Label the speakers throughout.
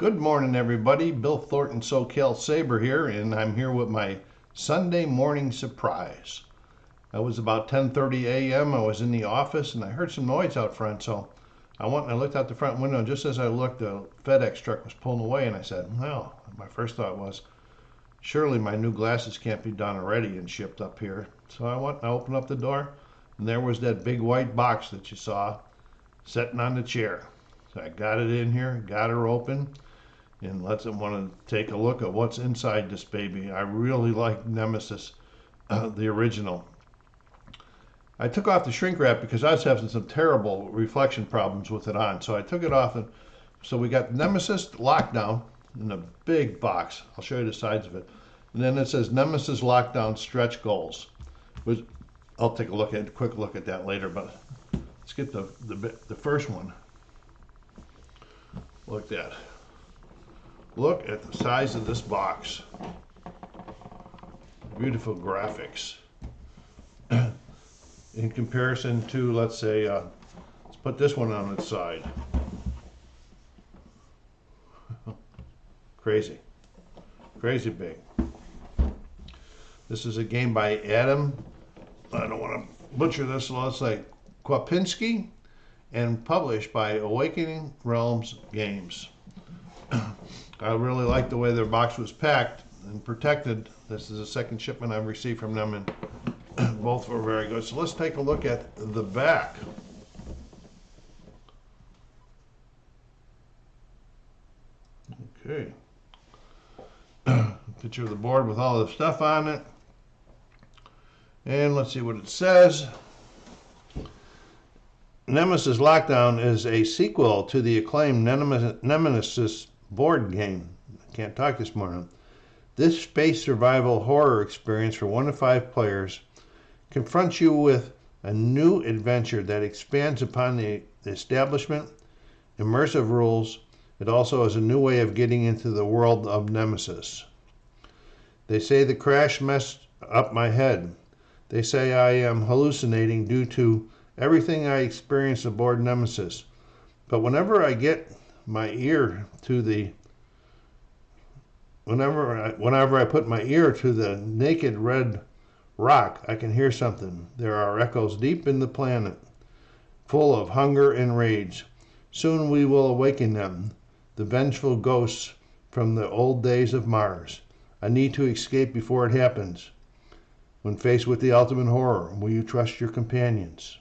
Speaker 1: Good morning, everybody. Bill Thornton, SoCalsabre here, and I'm here with my Sunday morning surprise. It was about 10:30 a.m. I was in the office, and I heard some noise out front, so I went and I looked out the front window. Just as I looked, the FedEx truck was pulling away, and I said, well, my first thought was, surely my new glasses can't be done already and shipped up here. So I went and I opened up the door, and there was that big white box that you saw sitting on the chair. So I got it in here, got her open, and want to take a look at what's inside this baby. I really like Nemesis, the original. I took off the shrink wrap because I was having some terrible reflection problems with it on. So I took it off, and so we got Nemesis Lockdown in a big box. I'll show you the sides of it. And then it says Nemesis Lockdown Stretch Goals. I'll take a quick look at that later, but let's get the first one. Look at that. Look at the size of this box. Beautiful graphics. In comparison to, let's say, let's put this one on its side. Crazy. Crazy big. This is a game by Adam, I don't want to butcher this, so let's say Kwapinski, and published by Awakening Realms Games. I really like the way their box was packed and protected. This is the second shipment I've received from them, and both were very good. So let's take a look at the back. Okay. Picture of the board with all the stuff on it. And let's see what it says. Nemesis Lockdown is a sequel to the acclaimed Nemesis board game. I can't talk this morning. This space survival horror experience for 1 to 5 players confronts you with a new adventure that expands upon the establishment, immersive rules. It also is a new way of getting into the world of Nemesis. They say the crash messed up my head. They say I am hallucinating due to everything I experienced aboard Nemesis. But whenever I get my ear to the whenever I put my ear to the naked red rock, I can hear something. There are echoes deep in the planet, full of hunger and rage. Soon we will awaken them, the vengeful ghosts from the old days of Mars. I need to escape before it happens. When faced with the ultimate horror, will you trust your companions?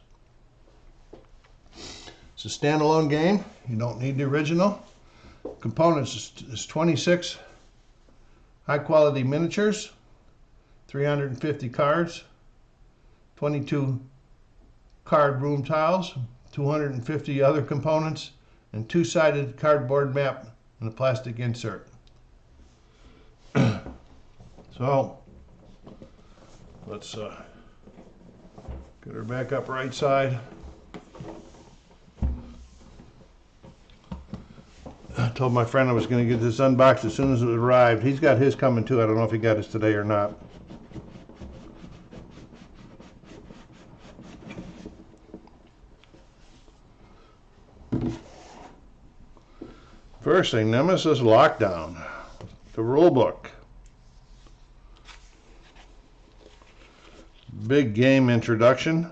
Speaker 1: It's a standalone game. You don't need the original. Components is 26 high quality miniatures, 350 cards, 22 card room tiles, 250 other components, and 2-sided cardboard map and a plastic insert. So let's get her back up right side. I told my friend I was going to get this unboxed as soon as it arrived. He's got his coming too. I don't know if he got his today or not. First thing, Nemesis Lockdown, the rulebook. Big game introduction.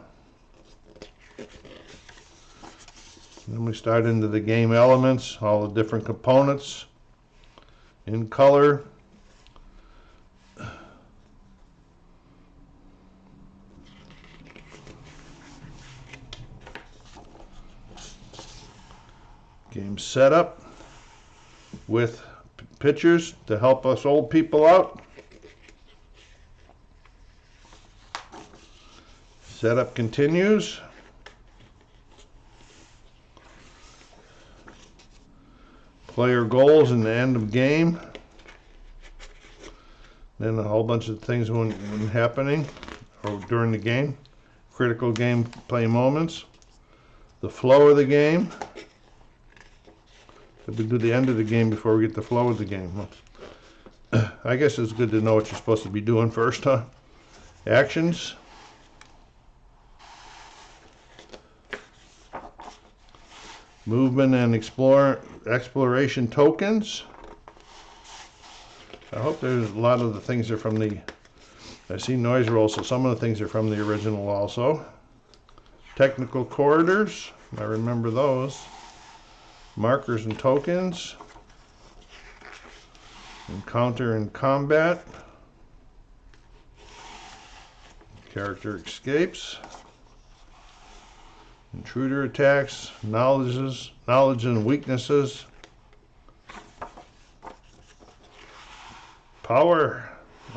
Speaker 1: Then we start into the game elements, all the different components in color. Game setup with pictures to help us old people out. Setup continues. Player goals in the end of game. Then a whole bunch of things when happening or during the game. Critical gameplay moments. The flow of the game. So we do the end of the game before we get the flow of the game. I guess it's good to know what you're supposed to be doing first, huh? Actions. movement and exploration tokens. I hope there's a lot of the things are from the, I see noise roll, so some of the things are from the original also. Technical corridors, I remember those. Markers and tokens. Encounter and combat. Character escapes. Intruder attacks, knowledge and weaknesses. Power,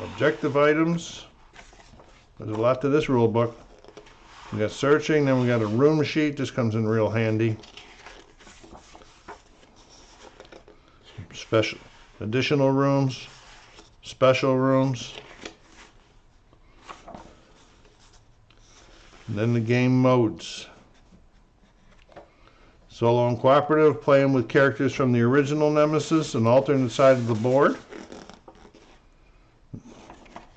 Speaker 1: objective items. There's a lot to this rule book. We got searching, then we got a room sheet. This comes in real handy. Special, additional rooms, special rooms. And then the game modes. Solo and cooperative, playing with characters from the original Nemesis and alternate side of the board.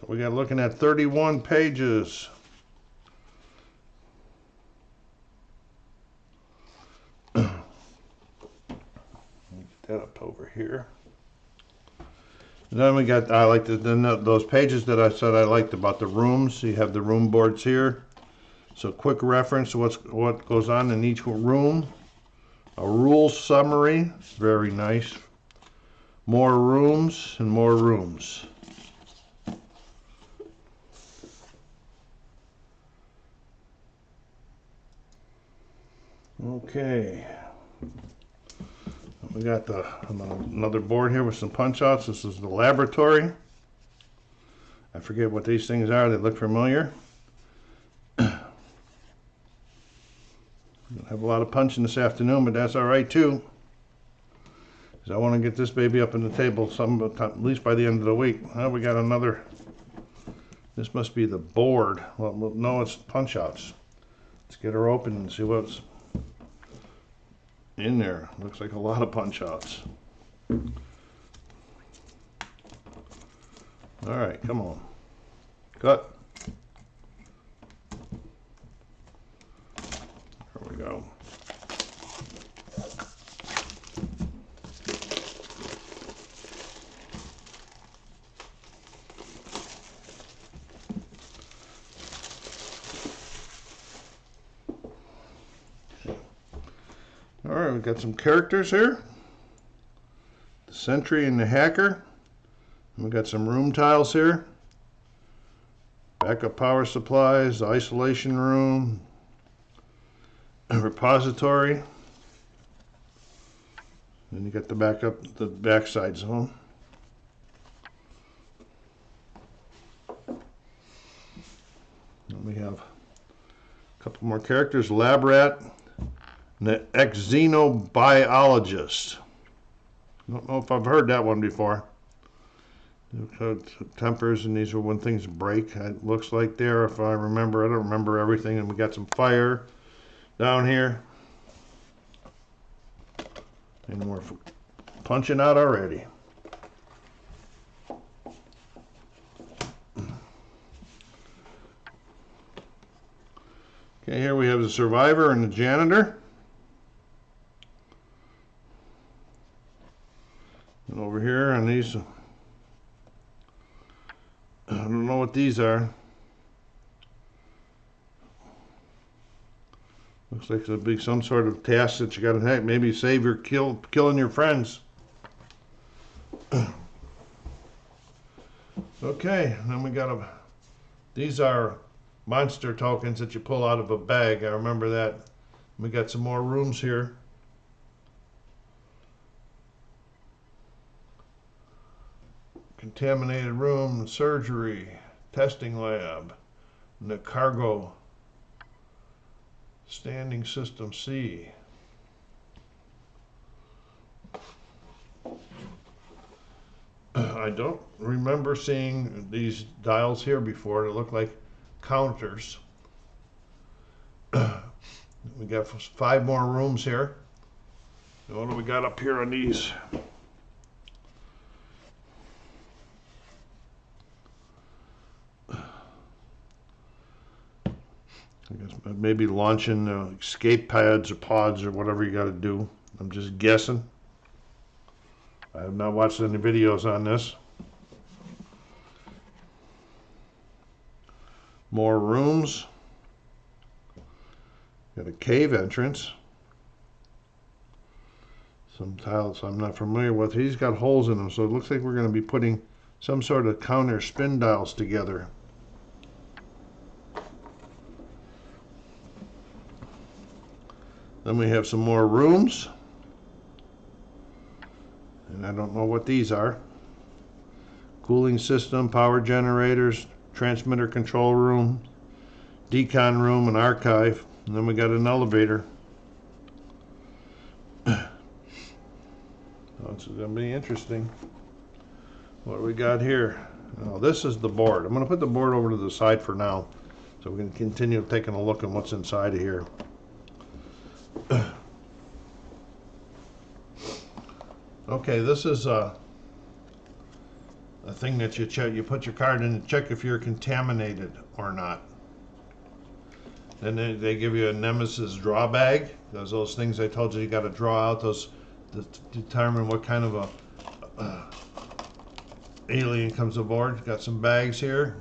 Speaker 1: We got looking at 31 pages. Get that up over here. And then we got, I like those pages that I said I liked about the rooms. You have the room boards here. So quick reference to what goes on in each room. A rule summary, very nice. More rooms and more rooms. Okay. We got another board here with some punch outs. This is the laboratory. I forget what these things are. They look familiar. Have a lot of punching this afternoon, but that's all right too. Because I want to get this baby up on the table at least by the end of the week. Well, we got another. This must be the board. Well, no, it's punch outs. Let's get her open and see what's in there. Looks like a lot of punch outs. All right, come on. Cut. There we go. All right, we've got some characters here. The Sentry and the Hacker. And we got some room tiles here. Backup power supplies, the isolation room, a repository. Then you got the backside zone. And we have a couple more characters, Lab Rat, and the Xenobiologist. I don't know if I've heard that one before. Tempers, and these are when things break. It looks like there, if I remember. I don't remember everything. And we got some fire down here. And we're punching out already. Okay, here we have the survivor and the janitor. And over here on these, I don't know what these are. Looks like there'll be some sort of task that you got to have. Maybe save your killing your friends. Okay, then we got these are monster tokens that you pull out of a bag. I remember that. We got some more rooms here. Contaminated room, surgery, testing lab, and the cargo standing system C. I don't remember seeing these dials here before. They look like counters. We got 5 more rooms here. And what do we got up here on these? I guess maybe launching escape pads or pods or whatever you got to do. I'm just guessing. I have not watched any videos on this. More rooms. Got a cave entrance. Some tiles I'm not familiar with. He's got holes in them, so it looks like we're going to be putting some sort of counter spin dials together. Then we have some more rooms. And I don't know what these are. Cooling system, power generators, transmitter control room, decon room, and archive. And then we got an elevator. Oh, it's going to be interesting. What do we got here? Oh, this is the board. I'm going to put the board over to the side for now, so we can continue taking a look at what's inside of here. Okay, this is a thing that you check. You put your card in and check if you're contaminated or not. Then they give you a Nemesis draw bag. Those things I told you got to draw out those to determine what kind of a alien comes aboard. Got some bags here.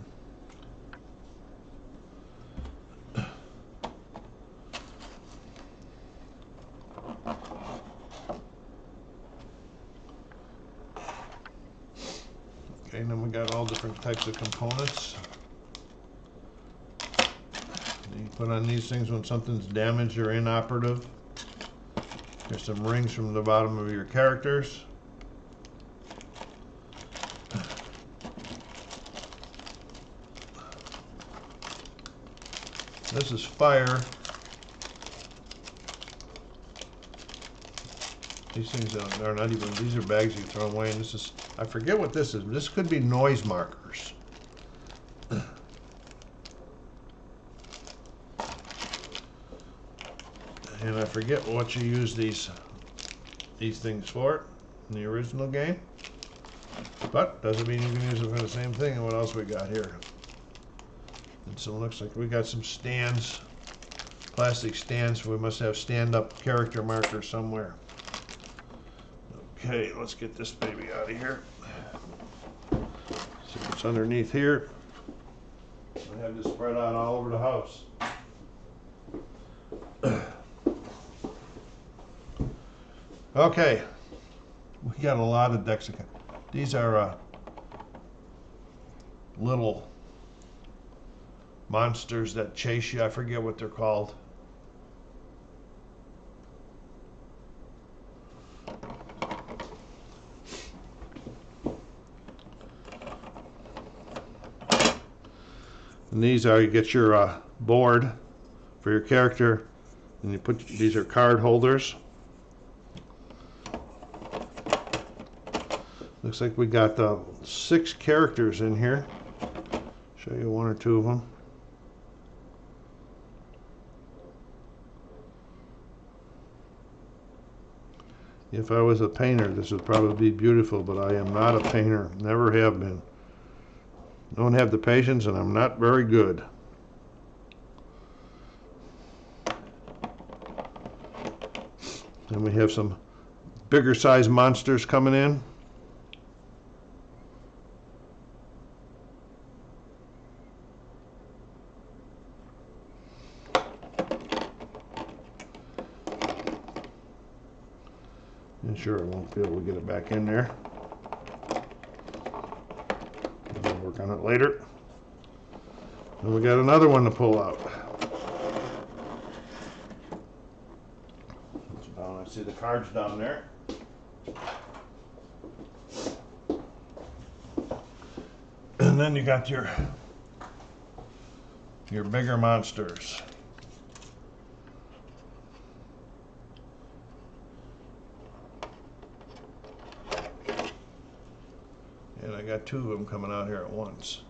Speaker 1: Okay, and then we got all different types of components. You put on these things when something's damaged or inoperative. There's some rings from the bottom of your characters. This is fire. These things are not even, these are bags you throw away, and this is, I forget what this is. This could be noise markers. And I forget what you use these things for in the original game. But doesn't mean you can use it for the same thing. And what else we got here? And so it looks like we got some stands, plastic stands. We must have stand-up character markers somewhere. Okay, let's get this baby out of here. See what's underneath here. I have this spread out all over the house. Okay, we got a lot of Dexagon. These are little monsters that chase you. I forget what they're called. And these are, you get your board for your character, and you put, these are card holders. Looks like we got 6 characters in here. Show you 1 or 2 of them. If I was a painter, this would probably be beautiful, but I am not a painter. Never have been. Don't have the patience, and I'm not very good. Then we have some bigger size monsters coming in. And sure, I won't be able to get it back in there. We'll work on it later. And we got another one to pull out. I see the cards down there. And then you got your bigger monsters. And I got 2 of them coming out here at once.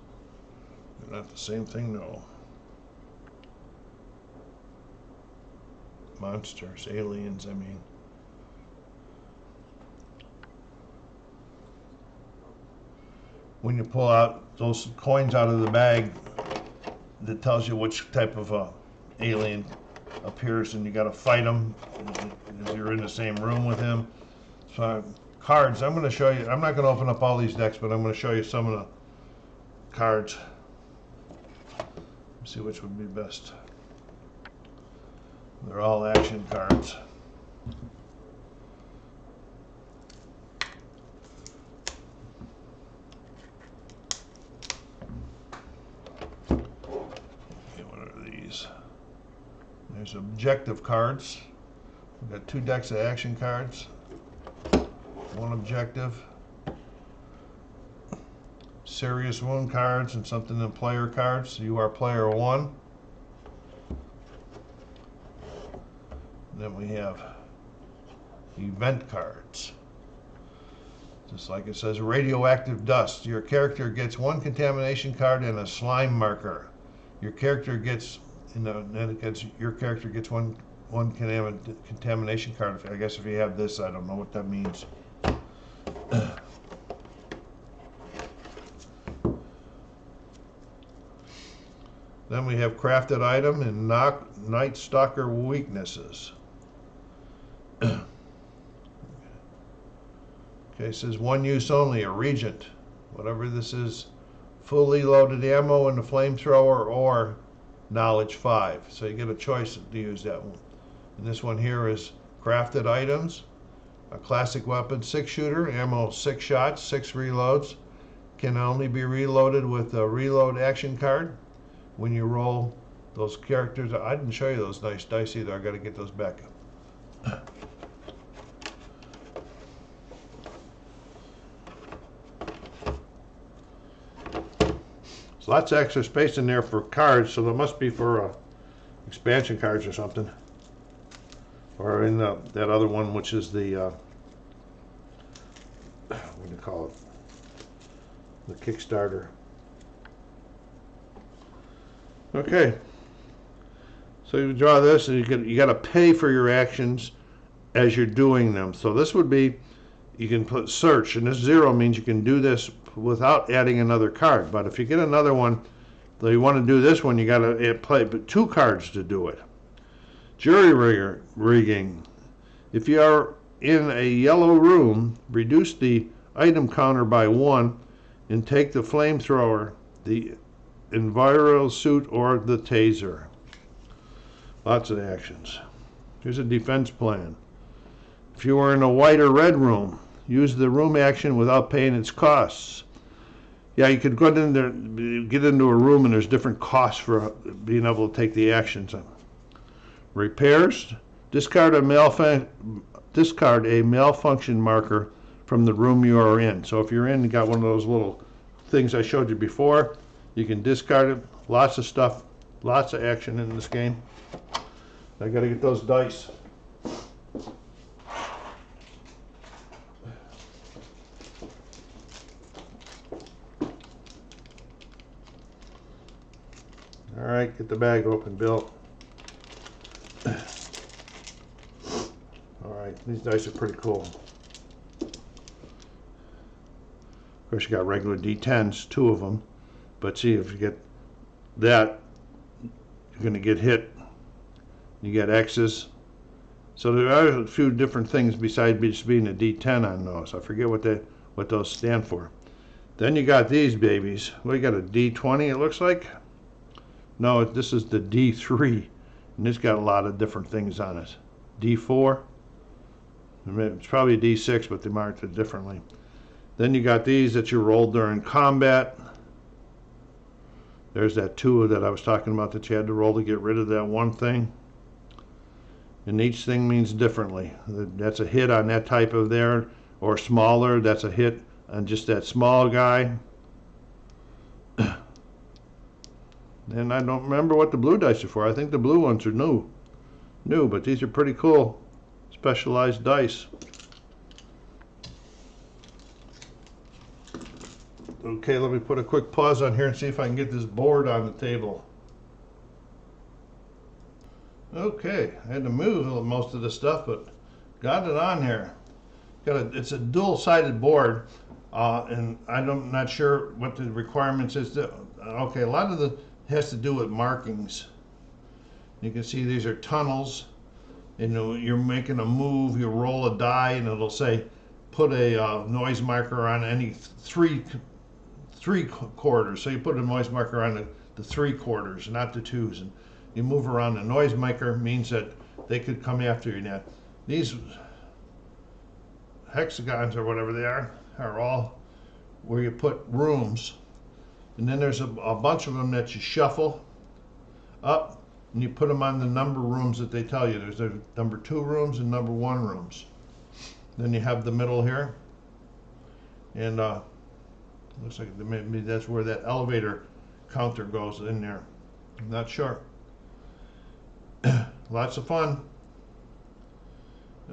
Speaker 1: They're not the same thing, though. Monsters, aliens, I mean. When you pull out those coins out of the bag, that tells you which type of alien appears and you got to fight him as you're in the same room with him. So cards, I'm going to show you. I'm not going to open up all these decks, but I'm going to show you some of the cards. Let's see which would be best. They're all action cards. There's objective cards. We've got 2 decks of action cards, 1 objective, serious wound cards, and something in player cards. You are player 1. Then we have event cards. Just like it says, radioactive dust. Your character gets 1 contamination card and a slime marker. Your character gets your character gets one contamination card. I guess if you have this, I don't know what that means. Then we have crafted item and Night Stalker weaknesses. Okay, it says 1 use only, a regent. Whatever this is, fully loaded ammo and a flamethrower or knowledge 5. So you get a choice to use that one. And this one here is crafted items, a classic weapon 6 shooter, ammo 6 shots, 6 reloads, can only be reloaded with a reload action card. When you roll those characters, I didn't show you those nice dice either. I got to get those back up. Lots of extra space in there for cards, so there must be for expansion cards or something. Or in that other one, which is the, what do you call it? The Kickstarter. Okay. So you draw this, and you got to pay for your actions as you're doing them. So this would be, you can put search, and this 0 means you can do this without adding another card. But if you get another one, though you want to do this one, you got to play 2 cards to do it. Jury rigging. If you are in a yellow room, reduce the item counter by 1 and take the flamethrower, the enviro suit, or the taser. Lots of actions. Here's a defense plan. If you are in a white or red room, use the room action without paying its costs. Yeah, you could go in there, get into a room, and there's different costs for being able to take the actions. Repairs, discard a malfunction marker from the room you are in. So if you're in, you got one of those little things I showed you before, you can discard it. Lots of stuff, lots of action in this game. I got to get those dice. All right, get the bag open, Bill. All right, these dice are pretty cool. Of course, you got regular D10s, 2 of them. But see, if you get that, you're going to get hit. You get X's. So there are a few different things besides just being a D10 on those. I forget what those stand for. Then you got these babies. Well, you got a D20, it looks like. No, this is the D3, and it's got a lot of different things on it. D4, it's probably a D6, but they marked it differently. Then you got these that you rolled during combat. There's that 2 that I was talking about that you had to roll to get rid of that one thing. And each thing means differently. That's a hit on that type of there, or smaller, that's a hit on just that small guy. And I don't remember what the blue dice are for. I think the blue ones are new, but these are pretty cool, specialized dice. Okay, let me put a quick pause on here and see if I can get this board on the table. Okay, I had to move most of the stuff, but got it on here. It's a dual-sided board, and I'm not sure what the requirements is. Okay, a lot of the has to do with markings. You can see these are tunnels, and you're making a move. You roll a die, and it'll say, put a noise marker on any three quarters. So you put a noise marker on the 3/4, not the 2s, and you move around. The noise marker means that they could come after you. Now, these hexagons or whatever they are all where you put rooms, and then there's a bunch of them that you shuffle up, and you put them on the number rooms that they tell you. There's number 2 rooms and number 1 rooms. Then you have the middle here, and looks like maybe that's where that elevator counter goes in there. I'm not sure. Lots of fun.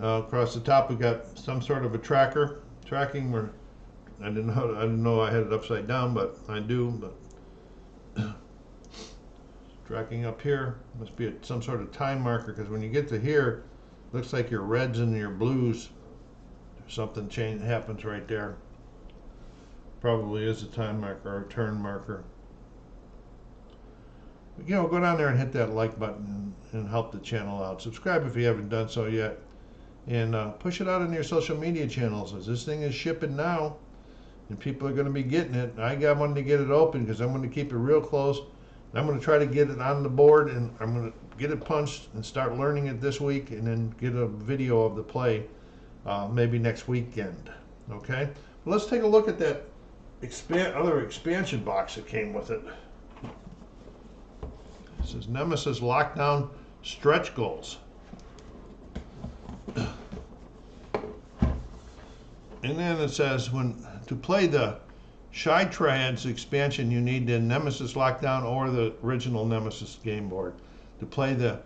Speaker 1: Across the top we got some sort of a tracking where I didn't know I had it upside down, but I do. But tracking up here must be some sort of time marker, because when you get to here, looks like your reds and your blues, something happens right there. Probably is a time marker or a turn marker. But, you know, go down there and hit that like button and help the channel out. Subscribe if you haven't done so yet, and push it out on your social media channels, as this thing is shipping now, and people are going to be getting it. I got one to get it open because I'm going to keep it real close. I'm going to try to get it on the board, and I'm going to get it punched and start learning it this week, and then get a video of the play maybe next weekend. Okay, well, let's take a look at that other expansion box that came with it. This is Nemesis Lockdown Stretch Goals. And then it says, to play the Shy Triads expansion, you need the Nemesis Lockdown or the original Nemesis game board. To play the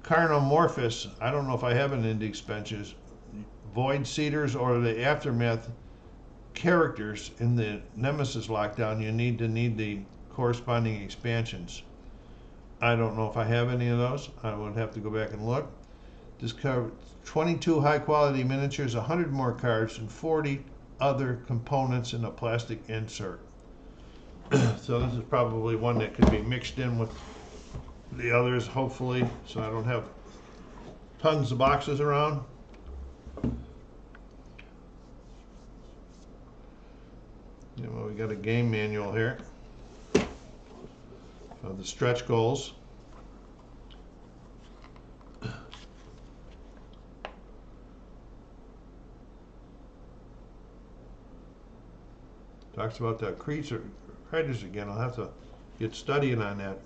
Speaker 1: Carnomorphous, I don't know if I have it in the expansions, Void Seeders or the Aftermath characters in the Nemesis Lockdown, you need the corresponding expansions. I don't know if I have any of those. I would have to go back and look. This covered 22 high quality miniatures, 100 more cards, and 40 other components in a plastic insert. So this is probably one that could be mixed in with the others, hopefully, so I don't have tons of boxes around. Yeah, well, we got a game manual here of the stretch goals. Talks about the creatures again. I'll have to get studying on that.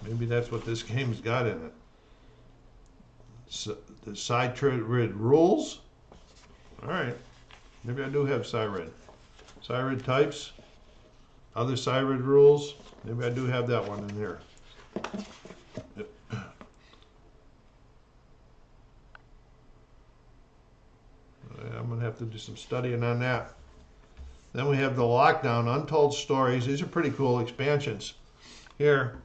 Speaker 1: Maybe that's what this game's got in it. So, the Cyrid rules. All right. Maybe I do have Cyrid. Cyrid types. Other Cyrid rules. Maybe I do have that one in here. Yep. I'm going to have to do some studying on that. Then we have the Lockdown Untold Stories. These are pretty cool expansions. Here,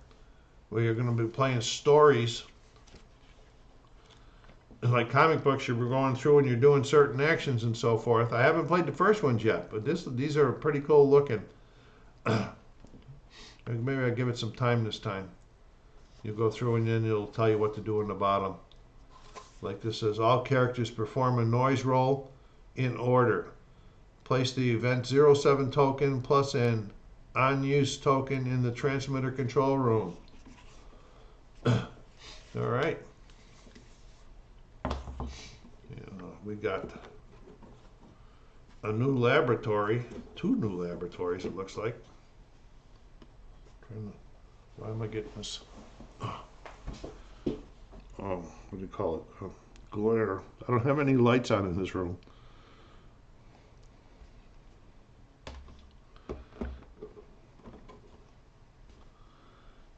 Speaker 1: where you're going to be playing stories. Like comic books, you're going through and you're doing certain actions and so forth. I haven't played the first ones yet, but these are pretty cool looking. Maybe I'll give it some time this time. You go through and then it'll tell you what to do in the bottom. Like this says, all characters perform a noise roll in order. Place the event 07 token plus an unused token in the transmitter control room. All right. We got a new laboratory, 2 new laboratories it looks like. Why am I getting this? What do you call it? Glare. I don't have any lights on in this room.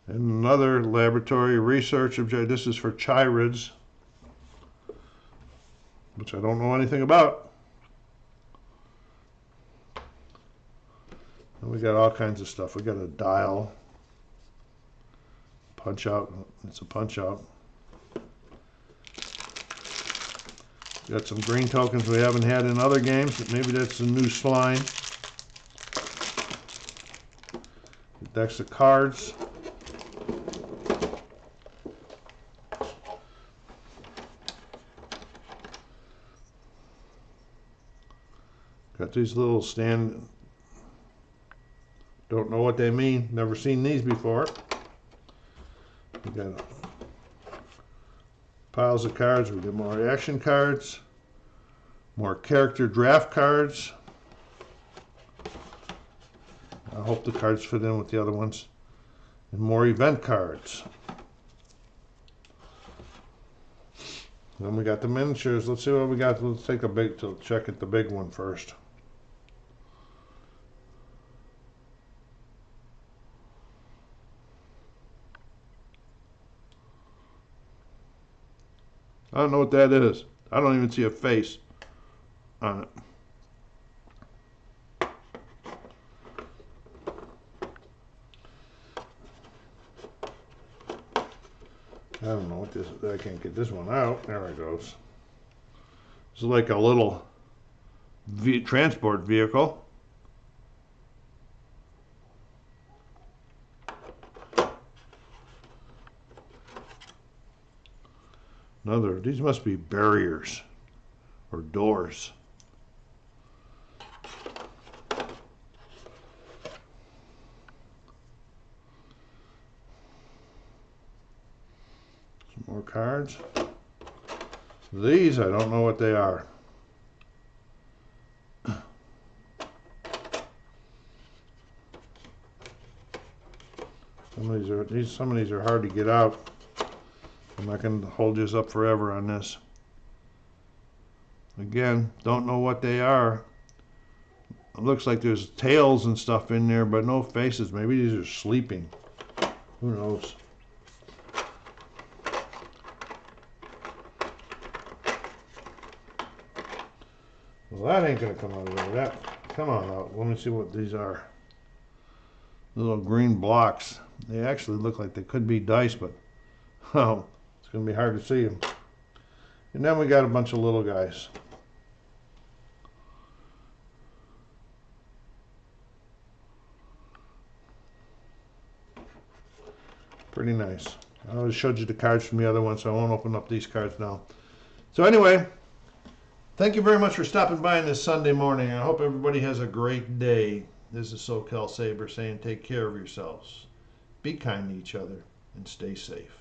Speaker 1: And another laboratory research object. This is for Chirids, which I don't know anything about. And we got all kinds of stuff. We got a dial, punch out. It's a punch out. Got some green tokens we haven't had in other games, but maybe that's a new slime. Decks of cards. Got these little stand. Don't know what they mean. Never seen these before. We got piles of cards. We got more action cards, more character draft cards. I hope the cards fit in with the other ones. And more event cards. Then we got the miniatures. Let's see what we got. Let's take check at the big one first. I don't know what that is. I don't even see a face on it. I don't know what this is. I can't get this one out. There it goes. It's like a little transport vehicle. These must be barriers or doors. Some more cards. These, I don't know what they are. Some of these are hard to get out. I'm not going to hold this up forever on this. Again, don't know what they are. It looks like there's tails and stuff in there, but no faces. Maybe these are sleeping. Who knows? Well, that ain't going to come out of there. Come on out. Let me see what these are. Little green blocks. They actually look like they could be dice, but oh, it's going to be hard to see them. And then we got a bunch of little guys. Pretty nice. I already showed you the cards from the other one, so I won't open up these cards now. So anyway, thank you very much for stopping by on this Sunday morning. I hope everybody has a great day. This is SoCalsabre saying take care of yourselves, be kind to each other, and stay safe.